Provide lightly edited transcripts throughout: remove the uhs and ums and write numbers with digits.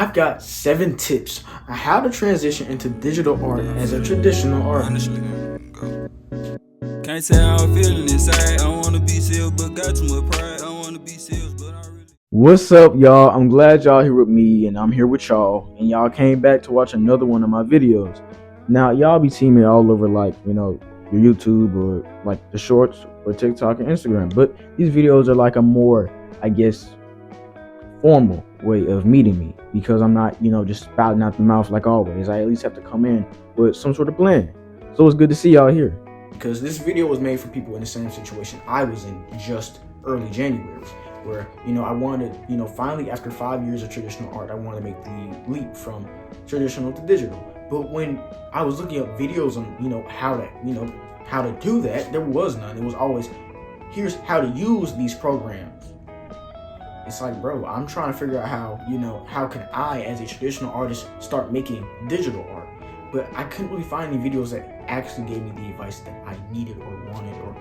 I've got 7 tips on how to transition into digital art as a traditional artist. Can't say how I'm feeling inside. I wanna be sealed, but got too much pride. I wanna be sealed, but I really. What's up, y'all? I'm glad y'all here with me, and I'm here with y'all, and y'all came back to watch another one of my videos. Now, y'all be seeing me all over, like, your YouTube or like the shorts or TikTok and Instagram, but these videos are like a more, I guess, formal way of meeting me, because I'm not, just spouting out the mouth like always. I at least have to come in with some sort of plan. So it's good to see y'all here, because this video was made for people in the same situation I was in just early January, where I wanted, finally, after 5 years of traditional art, I wanted to make the leap from traditional to digital. But when I was looking up videos on how to do that, there was none. It was always, here's how to use these programs. It's like, bro, I'm trying to figure out how can I, as a traditional artist, start making digital art? But I couldn't really find any videos that actually gave me the advice that I needed or wanted, or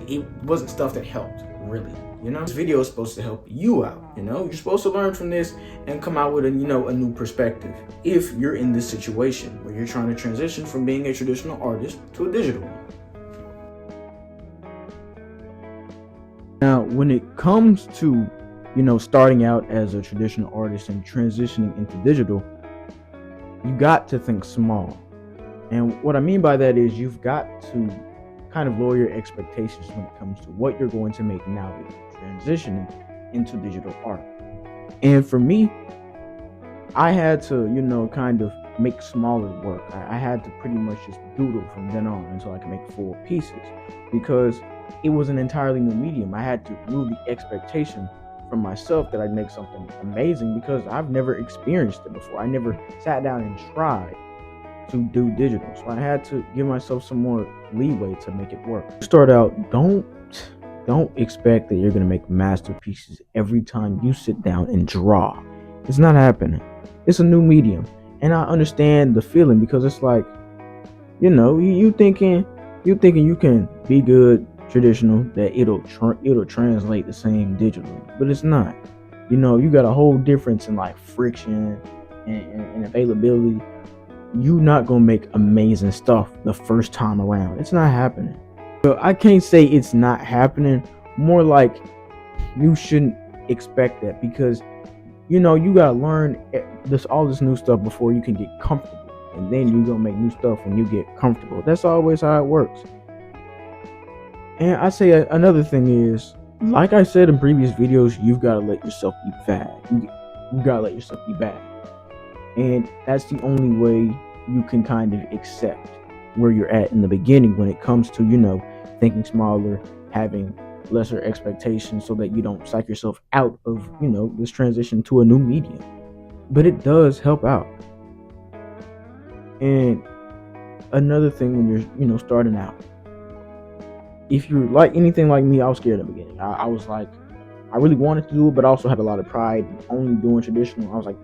it wasn't stuff that helped, really. This video is supposed to help you out. You're supposed to learn from this and come out with a new perspective. If you're in this situation where you're trying to transition from being a traditional artist to a digital one. Now, when it comes to, starting out as a traditional artist and transitioning into digital, you got to think small. And what I mean by that is you've got to kind of lower your expectations when it comes to what you're going to make now that you're transitioning into digital art. And for me, I had to, kind of make smaller work. I had to pretty much just doodle from then on until I could make full pieces, because it was an entirely new medium. I had to remove the expectation from myself that I'd make something amazing, because I've never experienced it before. I never sat down and tried to do digital. So I had to give myself some more leeway to make it work. Start out, don't expect that you're going to make masterpieces every time you sit down and draw. It's not happening. It's a new medium. And I understand the feeling, because it's like, you thinking you can be good traditional, that it'll translate the same digital, but it's not. You got a whole difference in like friction and availability. You're not gonna make amazing stuff the first time around. It's not happening. So I can't say it's not happening, more like you shouldn't expect that, because you gotta learn all this new stuff before you can get comfortable, and then you're gonna make new stuff when you get comfortable. That's always how it works. And I say another thing is, like I said in previous videos, you've got to let yourself be bad. You got to let yourself be bad. And that's the only way you can kind of accept where you're at in the beginning when it comes to, thinking smaller, having lesser expectations, so that you don't psych yourself out of, this transition to a new medium. But it does help out. And another thing when you're, starting out, if you're like anything like me, I was scared in the beginning. I was like, I really wanted to do it, but I also had a lot of pride only doing traditional. I was like,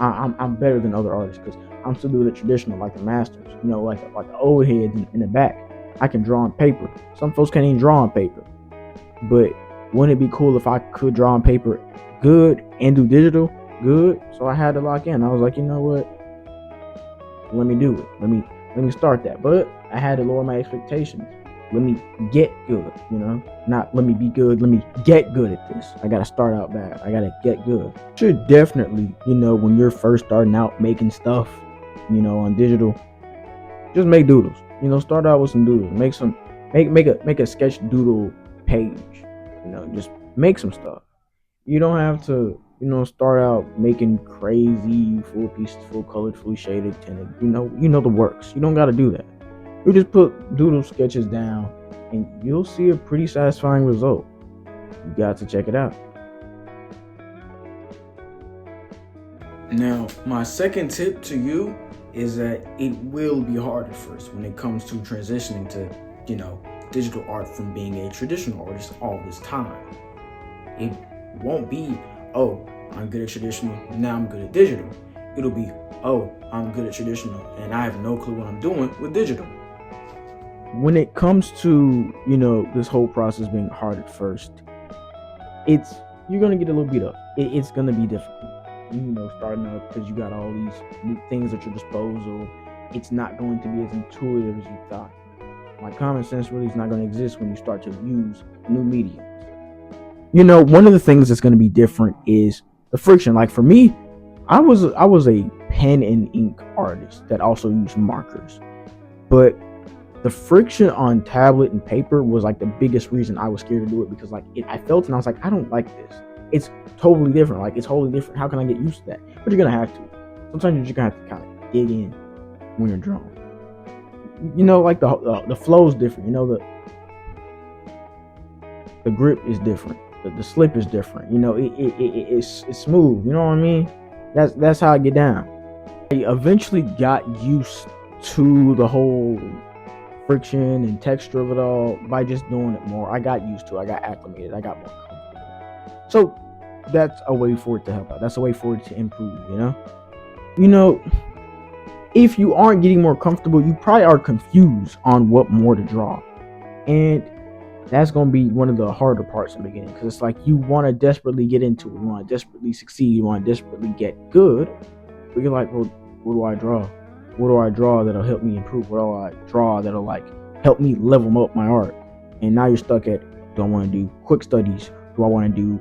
I'm better than other artists, because I'm still doing the traditional, like the masters, like the old heads in the back. I can draw on paper. Some folks can't even draw on paper. But wouldn't it be cool if I could draw on paper good and do digital good? So I had to lock in. I was like, you know what? Let me do it. Let me start that. But I had to lower my expectations. Let me get good, not let me be good. Let me get good at this. I got to start out bad. I got to get good. You should definitely, when you're first starting out making stuff, on digital, just make doodles. Start out with some doodles. Make a sketch doodle page. Just make some stuff. You don't have to, start out making crazy full pieces, full colored, fully shaded, tinted. You know the works. You don't got to do that. You just put doodle sketches down and you'll see a pretty satisfying result. You got to check it out. Now, my second tip to you is that it will be hard at first when it comes to transitioning to, digital art from being a traditional artist all this time. It won't be, oh, I'm good at traditional, now I'm good at digital. It'll be, oh, I'm good at traditional and I have no clue what I'm doing with digital. When it comes to, this whole process being hard at first, you're going to get a little beat up. It's going to be difficult. starting up, because you got all these new things at your disposal. It's not going to be as intuitive as you thought. Like, common sense really is not going to exist when you start to use new mediums. One of the things that's going to be different is the friction. Like, for me, I was a pen and ink artist that also used markers, but the friction on tablet and paper was like the biggest reason I was scared to do it, because I felt it and I was like, I don't like this. It's totally different. Like, it's totally different. How can I get used to that? But you're gonna have to. Sometimes you're just gonna have to kind of dig in when you're drawing. Like the flow is different. The grip is different. The slip is different. It's smooth. You know what I mean? That's how I get down. I eventually got used to the whole friction and texture of it all by just doing it more. I got used to it. I got acclimated. I got more comfortable. So that's a way for it to help out. That's a way for it to improve. If you aren't getting more comfortable, you probably are confused on what more to draw, and that's going to be one of the harder parts in the beginning, because it's like you want to desperately get into it, you want to desperately succeed, you want to desperately get good, but you're like, well, what do I draw? What do I draw that'll help me improve? What do I draw that'll help me level up my art? And now you're stuck at, do I want to do quick studies? Do I want to do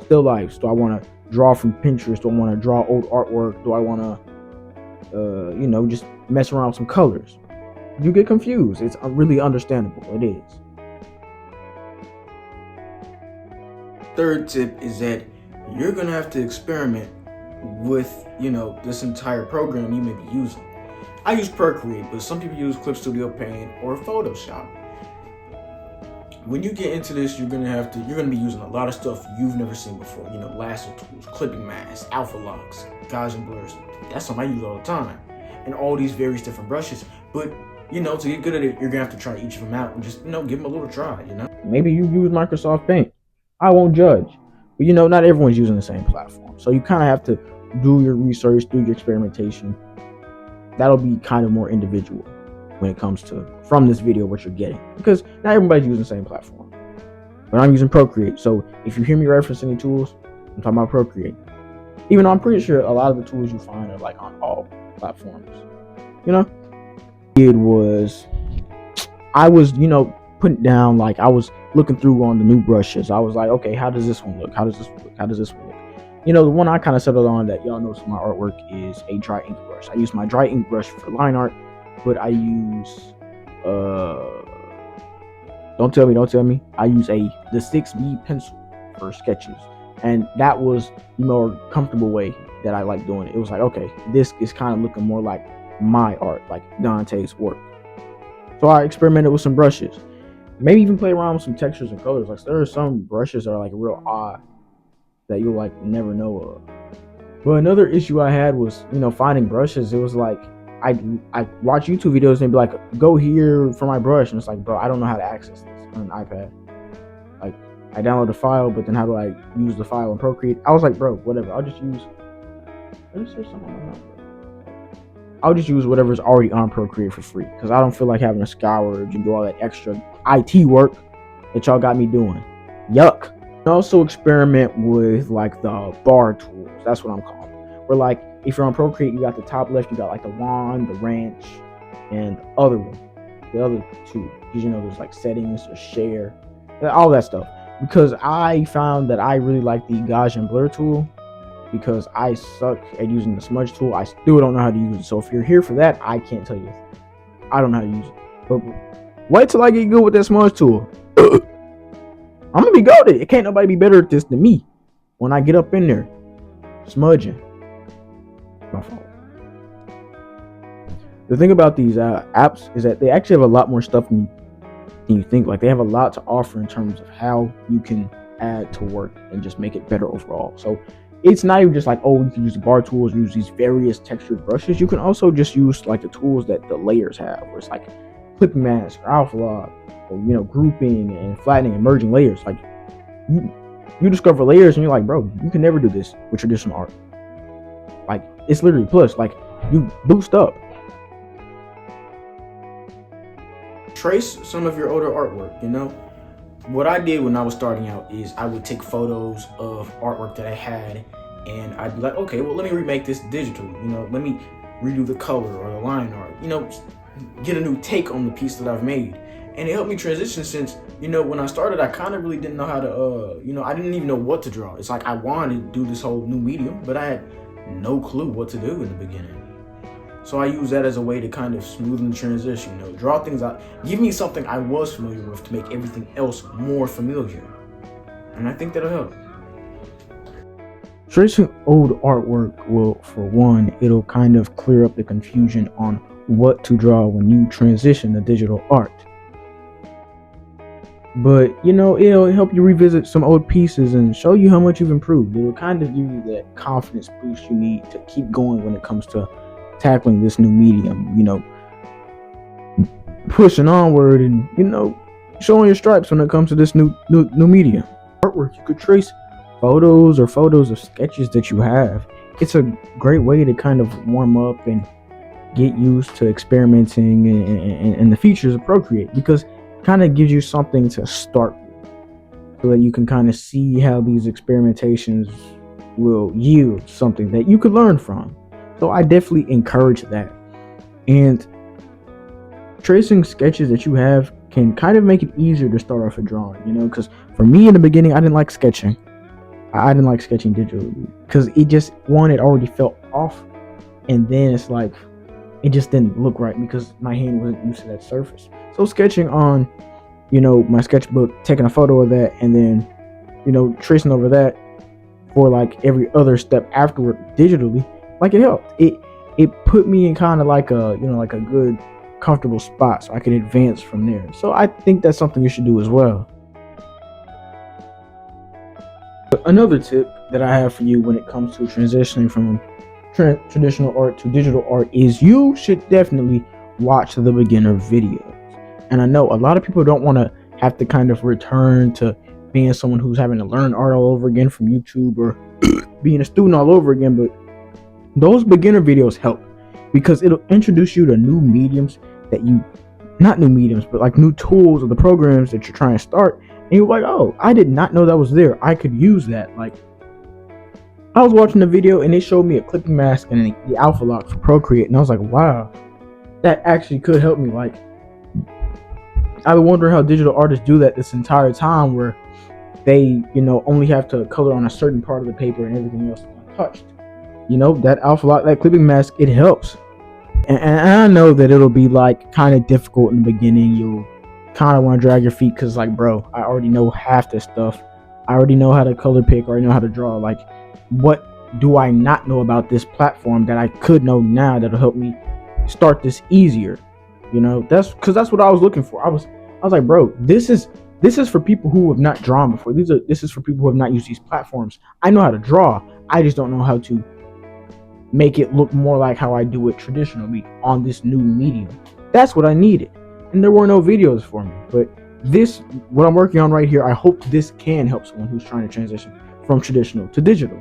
still lifes? Do I want to draw from Pinterest? Do I want to draw old artwork? Do I want to just mess around with some colors? You get confused. It's really understandable. It is. Third tip is that you're gonna have to experiment with this entire program you may be using. I use Procreate, but some people use Clip Studio Paint or Photoshop. When you get into this, you're gonna be using a lot of stuff you've never seen before. Lasso tools, clipping masks, alpha locks, Gaussian blurs. That's something I use all the time, and all these various different brushes. But to get good at it, you're gonna have to try each of them out and just give them a little try. Maybe you use Microsoft Paint. I won't judge, but not everyone's using the same platform, so you kind of have to do your research, do your experimentation. That'll be kind of more individual when it comes to, from this video, what you're getting, because not everybody's using the same platform. But I'm using Procreate, so if you hear me reference any tools, I'm talking about Procreate. Even though I'm pretty sure a lot of the tools you find are on all platforms. It was, I was putting down, I was looking through on the new brushes. I was like, okay, how does this one look? How does this look? How does this one look? The one I kind of settled on that y'all know from my artwork is a dry ink brush. I use my dry ink brush for line art, but I use don't tell me. I use the 6B pencil for sketches, and that was the more comfortable way that I like doing it. It was like, okay, this is kind of looking more like my art, like Dante's work. So I experimented with some brushes, maybe even play around with some textures and colors. There are some brushes that are real odd that you'll never know of. But another issue I had was finding brushes. It was I watch YouTube videos and be like, go here for my brush, and it's like, bro, I don't know how to access this on an iPad. I download the file, but then how do I use the file in Procreate? I was like, bro, whatever. I'll just use whatever's already on Procreate for free, because I don't feel like having to scour and do all that extra IT work that y'all got me doing. Yuck. I also experiment with the bar tools. That's what I'm calling it. Where if you're on Procreate, you got the top left, you got the wand, the wrench, and the other one, the other two. Because there's settings or share, all that stuff. Because I found that I really like the Gaussian blur tool, because I suck at using the smudge tool. I still don't know how to use it. So if you're here for that, I can't tell you. I don't know how to use it. But wait till I get good with that smudge tool. I'm gonna be goated. It can't nobody be better at this than me. When I get up in there, smudging. My fault. The thing about these apps is that they actually have a lot more stuff than you think. They have a lot to offer in terms of how you can add to work and just make it better overall. So it's not even just you can use the bar tools, use these various textured brushes. You can also just use the tools that the layers have, where it's clipping mask, or alpha log, or grouping and flattening and merging layers. You discover layers and you're like, bro, you can never do this with traditional art. It's literally plus, you boost up. Trace some of your older artwork, what I did when I was starting out is I would take photos of artwork that I had, and I'd be like, okay, well, let me remake this digital. Let me redo the color or the line art. Get a new take on the piece that I've made. And it helped me transition since, when I started, I kind of really didn't know how to, I didn't even know what to draw. It's like I wanted to do this whole new medium, but I had no clue what to do in the beginning. So I use that as a way to kind of smoothen the transition, draw things out, give me something I was familiar with to make everything else more familiar. And I think that'll help. Tracing old artwork will, for one, it'll kind of clear up the confusion on what to draw when you transition to digital art. But, it'll help you revisit some old pieces and show you how much you've improved. It'll kind of give you that confidence boost you need to keep going when it comes to tackling this new medium, pushing onward and, showing your stripes when it comes to this new medium. Artwork, you could trace photos of sketches that you have. It's a great way to kind of warm up and get used to experimenting and the features of Procreate, because it kind of gives you something to start with so that you can kind of see how these experimentations will yield something that you could learn from. So I definitely encourage that. And tracing sketches that you have can kind of make it easier to start off a drawing, because for me in the beginning, I didn't like sketching. I didn't like sketching digitally because it just, it already felt off. And then it's like, it just didn't look right because my hand wasn't used to that surface. So sketching on, my sketchbook, taking a photo of that, and then, tracing over that for like every other step afterward digitally, like it helped. It put me in kind of like a, like a good, comfortable spot so I could advance from there. So I think that's something you should do as well. Another tip that I have for you when it comes to transitioning from traditional art to digital art is you should definitely watch the beginner videos. And I know a lot of people don't want to have to kind of return to being someone who's having to learn art all over again from YouTube or being a student all over again, but those beginner videos help because it'll introduce you to new mediums that not new mediums, but like new tools or the programs that you're trying to start. And you're like, oh, I did not know that was there. I could use that. Like, I was watching the video and it showed me a clipping mask and the alpha lock for Procreate. And I was like, wow, that actually could help me. Like, I would wonder how digital artists do that this entire time where they, only have to color on a certain part of the paper and everything else is untouched. That alpha lock, that clipping mask, it helps. And I know that it'll be like kind of difficult in the beginning. You'll kind of want to drag your feet because like, bro, I already know half this stuff. I already know how to color pick, or I know how to draw. Like, what do I not know about this platform that I could know now that'll help me start this easier? That's what I was looking for. I was like, bro, this is for people who have not drawn before. This is for people who have not used these platforms. I know how to draw. I just don't know how to make it look more like how I do it traditionally on this new medium. That's what I needed. And there were no videos for me. But what I'm working on right here, I hope this can help someone who's trying to transition from traditional to digital.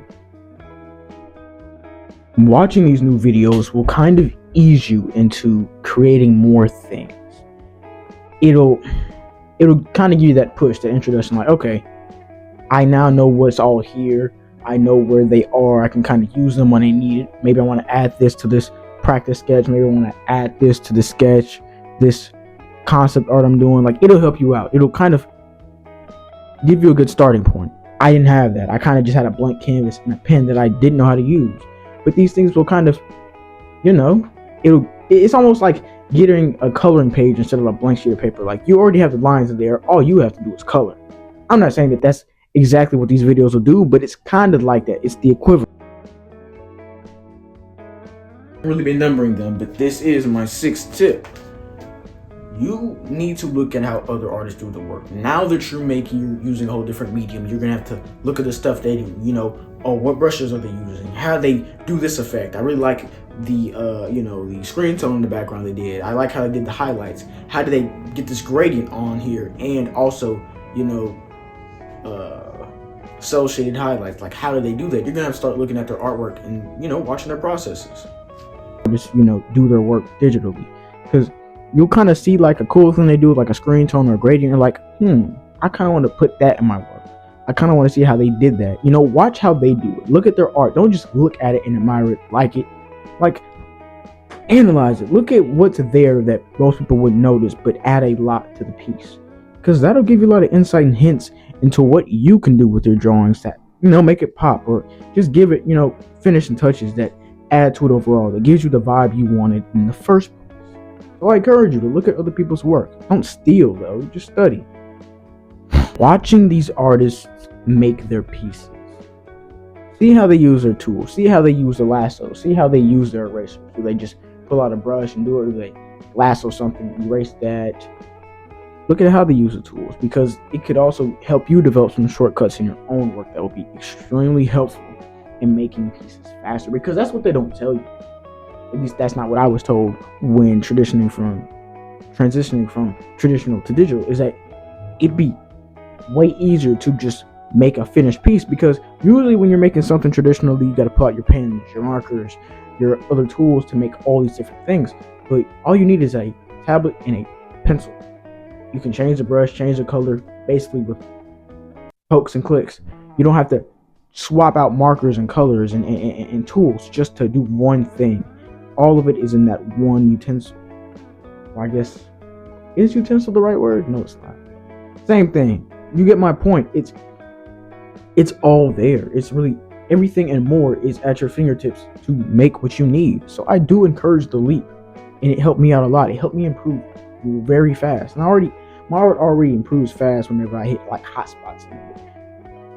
Watching these new videos will kind of ease you into creating more things. It'll kind of give you that push, that introduction, like, okay, I now know what's all here. I know where they are. I can kind of use them when I need it. Maybe I want to add this to this practice sketch. Maybe I want to add this to this sketch, this concept art I'm doing. Like, it'll help you out. It'll kind of give you a good starting point. I didn't have that. I kind of just had a blank canvas and a pen that I didn't know how to use. But these things will kind of, it's almost like getting a coloring page instead of a blank sheet of paper. Like, you already have the lines in there. All you have to do is color. I'm not saying that that's exactly what these videos will do, but it's kind of like that. It's the equivalent. I haven't really been numbering them, but this is my 6th tip. You need to look at how other artists do the work. Now that you're using a whole different medium, you're gonna have to look at the stuff they do. Oh, what brushes are they using? How they do this effect? I really like the the screen tone in the background they did. I like how they did the highlights. How did they get this gradient on here? And also, cell shaded highlights. Like, how do they do that? You're gonna have to start looking at their artwork and watching their processes. Just do their work digitally, because you'll kind of see like a cool thing they do, like a screen tone or a gradient. You're like, I kind of want to put that in my work. I kind of want to see how they did that. Watch how they do it. Look at their art. Don't just look at it and admire it, like it. Like, analyze it. Look at what's there that most people wouldn't notice, but add a lot to the piece. Because that'll give you a lot of insight and hints into what you can do with your drawings that, make it pop, or just give it, finishing touches that add to it overall, that gives you the vibe you wanted in the first place. So I encourage you to look at other people's work. Don't steal, though. Just study. Watching these artists make their pieces. See how they use their tools. See how they use the lasso. See how they use their eraser. Do they just pull out a brush and do it? Or do they lasso something, erase that? Look at how they use the tools, because it could also help you develop some shortcuts in your own work that will be extremely helpful in making pieces faster, because that's what they don't tell you. At least that's not what I was told when transitioning from traditional to digital, is that it'd be way easier to just make a finished piece, because usually when you're making something traditionally, you got to pull out your pens, your markers, your other tools to make all these different things. But all you need is a tablet and a pencil. You can change the brush, change the color, basically with pokes and clicks. You don't have to swap out markers and colors and tools just to do one thing. All of it is in that one utensil. Well, I guess, is utensil the right word? No, it's not. Same thing. You get my point. It's all there. It's really everything and more is at your fingertips to make what you need. So I do encourage the leap, and it helped me out a lot. It helped me improve very fast. And my art already improves fast whenever I hit like hot spots.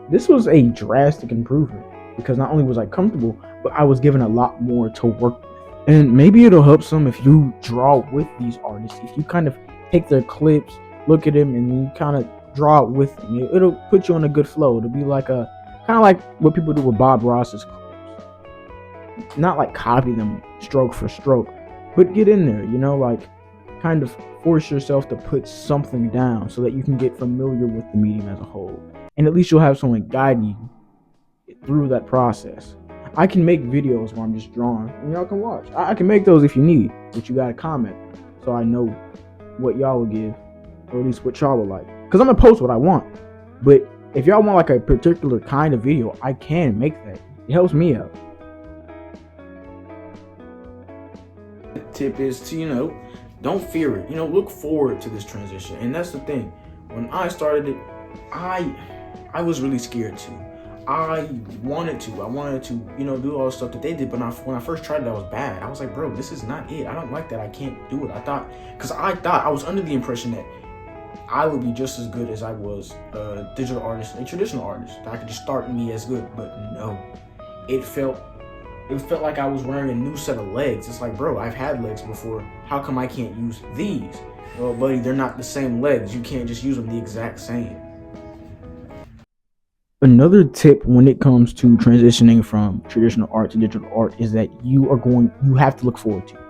This was a drastic improvement, because not only was I comfortable, but I was given a lot more to work with. And maybe it'll help some if you draw with these artists. If you kind of take their clips, look at them, and you kind of draw it with them, it'll put you on a good flow. It'll be like kind of like what people do with Bob Ross's clips. Not like copy them stroke for stroke, but get in there, like kind of force yourself to put something down so that you can get familiar with the medium as a whole. And at least you'll have someone guiding you through that process. I can make videos where I'm just drawing, and y'all can watch. I can make those if you need, but you gotta comment so I know what y'all will give, or at least what y'all will like. Because I'm gonna post what I want. But if y'all want like a particular kind of video, I can make that. It helps me out. The tip is to, don't fear it. You look forward to this transition. And that's the thing. When I started it, I was really scared too. I wanted to, do all the stuff that they did, but when I first tried it, I was bad. I was like, bro, this is not it. I don't like that. I can't do it. I was under the impression that I would be just as good as I was a digital artist, a traditional artist. I could just start me as good, but no. It felt like I was wearing a new set of legs. It's like, bro, I've had legs before. How come I can't use these? Well, buddy, they're not the same legs. You can't just use them the exact same. Another tip when it comes to transitioning from traditional art to digital art is that you have to look forward to it.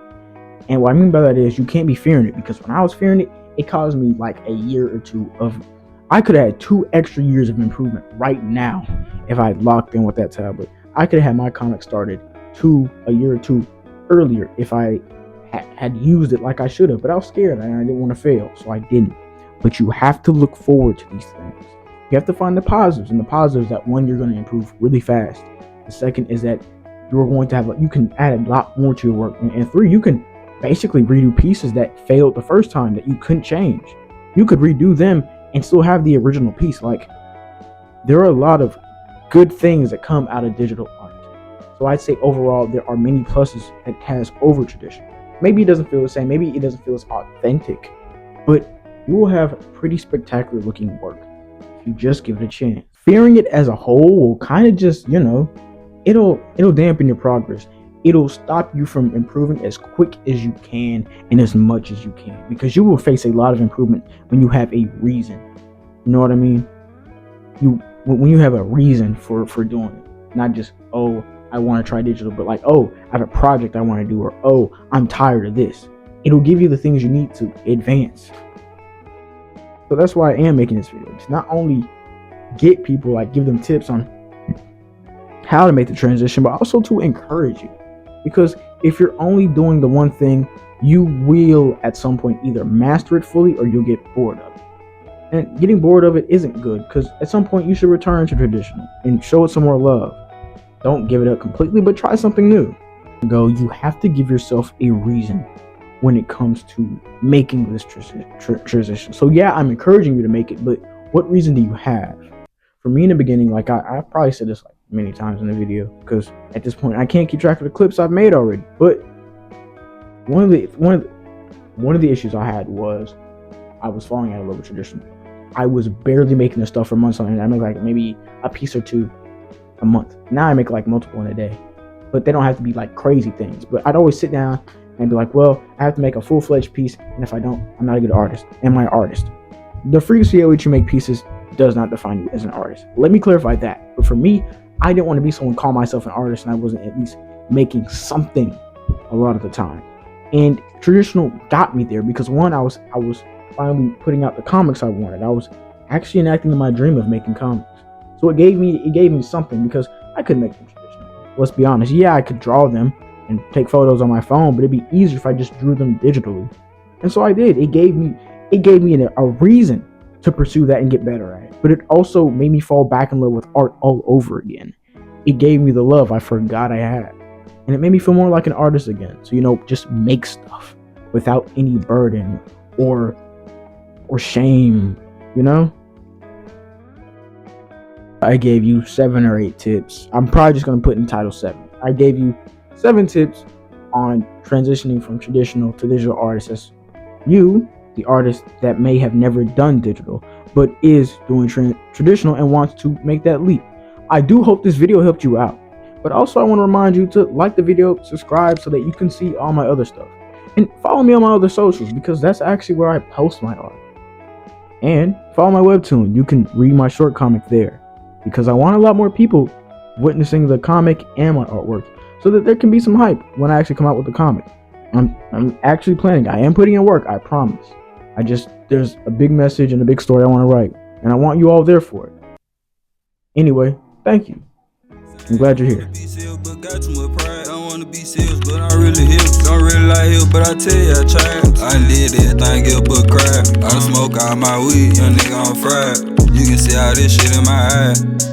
And what I mean by that is you can't be fearing it, because when I was fearing it, it caused me like a year or two I could have had 2 extra years of improvement right now if I had locked in with that tablet. I could have had my comic started a year or two earlier if I had used it like I should have, but I was scared and I didn't want to fail, so I didn't. But you have to look forward to these things. You have to find the positives, and the positives that, one, you're going to improve really fast. The second is that you're going to you can add a lot more to your work. And 3, you can basically redo pieces that failed the first time that you couldn't change. You could redo them and still have the original piece. Like, there are a lot of good things that come out of digital art. So I'd say overall, there are many pluses that it has over tradition. Maybe it doesn't feel the same. Maybe it doesn't feel as authentic, but you will have pretty spectacular looking work if you just give it a chance. Fearing it as a whole will kind of just, it'll dampen your progress. It'll stop you from improving as quick as you can and as much as you can, because you will face a lot of improvement when you have a reason. You know what I mean? When you have a reason for doing it, not just, oh, I want to try digital, but like, oh, I have a project I want to do, or oh, I'm tired of this. It'll give you the things you need to advance. So that's why I am making this video, to not only get people, like give them tips on how to make the transition, but also to encourage you. Because if you're only doing the one thing, you will at some point either master it fully or you'll get bored of it. And getting bored of it isn't good, because at some point you should return to traditional and show it some more love. Don't give it up completely, but try something new. You have to give yourself a reason when it comes to making this transition. So yeah, I'm encouraging you to make it, but what reason do you have? For me in the beginning, like I probably said this like many times in the video, because at this point I can't keep track of the clips I've made already. But one of the issues I had was I was falling out of love with traditional. I was barely making this stuff for months on it. I make like maybe a piece or two a month. Now I make like multiple in a day, but they don't have to be like crazy things. But I'd always sit down and be like, well, I have to make a full-fledged piece, and if I don't, I'm not a good artist. Am I an artist? The frequency at which you make pieces does not define you as an artist. Let me clarify that. But for me, I didn't want to be someone call myself an artist and I wasn't at least making something a lot of the time. And traditional got me there because one, I was finally putting out the comics I wanted. I was actually enacting my dream of making comics. So it gave me something, because I couldn't make them traditional. Let's be honest. Yeah, I could draw them and take photos on my phone, but it'd be easier if I just drew them digitally. And so I did. It gave me a reason to pursue that and get better at it. But it also made me fall back in love with art all over again. It gave me the love I forgot I had. And it made me feel more like an artist again. So, just make stuff without any burden or shame, I gave you 7 or 8 tips. I'm probably just going to put in title 7. I gave you 7 tips on transitioning from traditional to digital artists. As you, the artist that may have never done digital, but is doing traditional and wants to make that leap. I do hope this video helped you out. But also I want to remind you to like the video, subscribe so that you can see all my other stuff. And follow me on my other socials, because that's actually where I post my art. And follow my webtoon. You can read my short comic there, because I want a lot more people witnessing the comic and my artwork, so that there can be some hype when I actually come out with the comic. I'm actually planning. I am putting in work, I promise. There's a big message and a big story I want to write, and I want you all there for it. Anyway, thank you. I'm glad you're here. I wanna be serious, but I'm really here. Don't really like here, but I tell you I tried. I did everything else but cry. I done smoke all my weed, young nigga on fried. You can see all this shit in my eye.